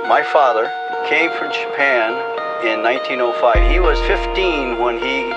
My father came from Japan in 1905. He was 15 when he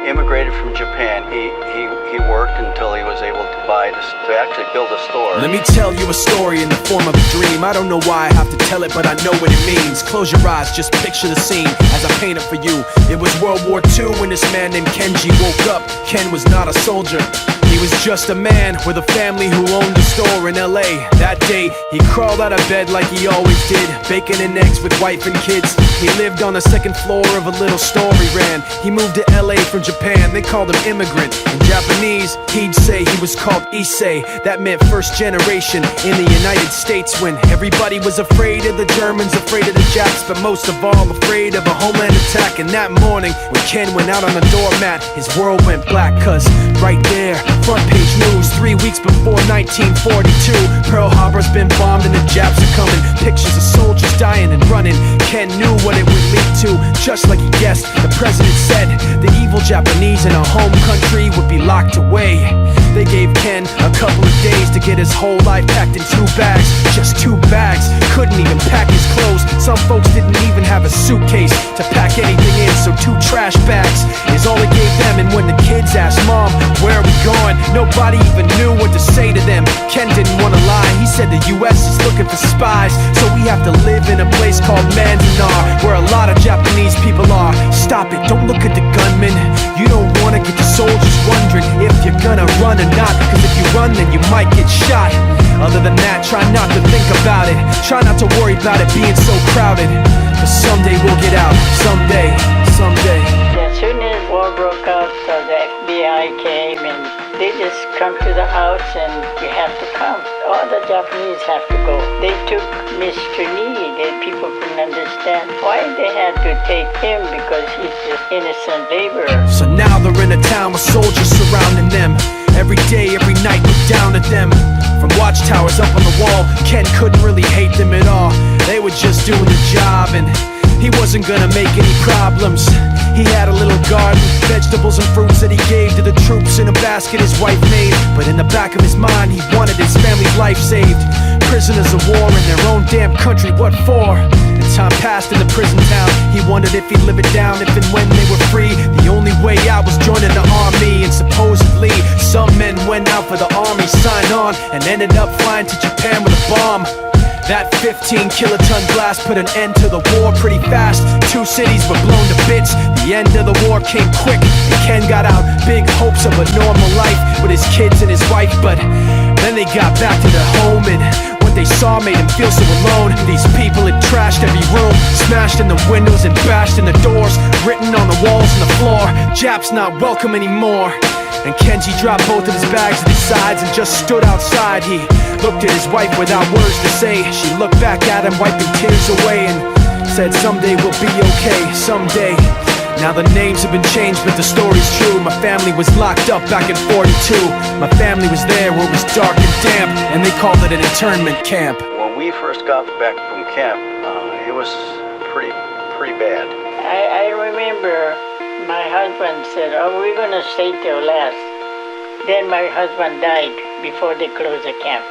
immigrated from Japan. He worked until he was able to actually build a store. Let me tell you a story in the form of a dream. I don't know why I have to tell it, but I know what it means. Close your eyes, just picture the scene as I paint it for you. It was World War II when this man named Kenji woke up. Ken was not a soldier. He was just a man with a family who owned a store in LA. That day, he crawled out of bed like he always did, bacon and eggs with wife and kids. He lived on the second floor of a little store he ran. He moved to LA from Japan, they called him immigrant. In Japanese, he'd say he was called Issei. That meant first generation in the United States, when everybody was afraid of the Germans, afraid of the Japs, but most of all afraid of a homeland attack. And that morning, when Ken went out on the doormat, his world went black, cause right there, front page news, 3 weeks before 1942, Pearl Harbor's been bombed and the Japs are coming. Pictures of soldiers dying and running. Ken knew what it would lead to, just like he guessed. The president said the evil Japanese in our home country would be locked away. They gave Ken a couple of days to get his whole life packed in 2 bags. Just 2 bags, couldn't even pack his clothes. Some folks didn't even have a suitcase to pack anything in, so 2 trash bags is all they gave them. And when the kids asked, Mom, where are we going? Nobody even knew what to say to them. Ken didn't want to lie, he said the US is looking for spies, so we have to live in a place called Manzanar, where a lot of Japanese people are. Stop it, don't look at the gunmen. You don't want to get the soldiers wondering if you're gonna run or not, cause if you run then you might get shot. Other than that, try not to think about it. Try not to worry about it being so crowded, cause someday we'll get out. Someday, someday. As soon as war broke out, so the FBI came and they just come to the house and you have to come. All the Japanese have to go. They took Mr. Need and people couldn't understand why they had to take him, because he's just innocent laborer. So now they're in a town with soldiers surrounding them. Every day, every night, look down at them. From watchtowers up on the wall, Ken couldn't really hate them at all. They were just doing the job and he wasn't gonna make any problems. He had a little garden, vegetables and fruits that he gave to the troops in a basket his wife made. But in the back of his mind, he wanted his family's life saved. Prisoners of war in their own damn country, what for? And time passed in the prison town. He wondered if he'd live it down if and when they were free. The only way out was joining the army, and supposedly some men went out for the army, signed on, and ended up flying to Japan with a bomb. That 15-kiloton blast put an end to the war pretty fast. 2 cities were blown to bits. The end of the war came quick, and Ken got out. Big hopes of a normal life with his kids and his wife, but then they got back to their home, and what they saw made him feel so alone. These people had trashed every room, smashed in the windows and bashed in the doors, written on the walls and the floor, Japs not welcome anymore. And Kenji dropped both of his bags at his sides and just stood outside. He looked at his wife without words to say. She looked back at him, wiping tears away, and said, someday we'll be okay, someday. Now the names have been changed, but the story's true. My family was locked up back in 42. My family was there where it was dark and damp, and they called it an internment camp. When we first got back from camp, it was pretty bad. I remember my husband said, oh, we're gonna stay till last. Then my husband died before they closed the camp.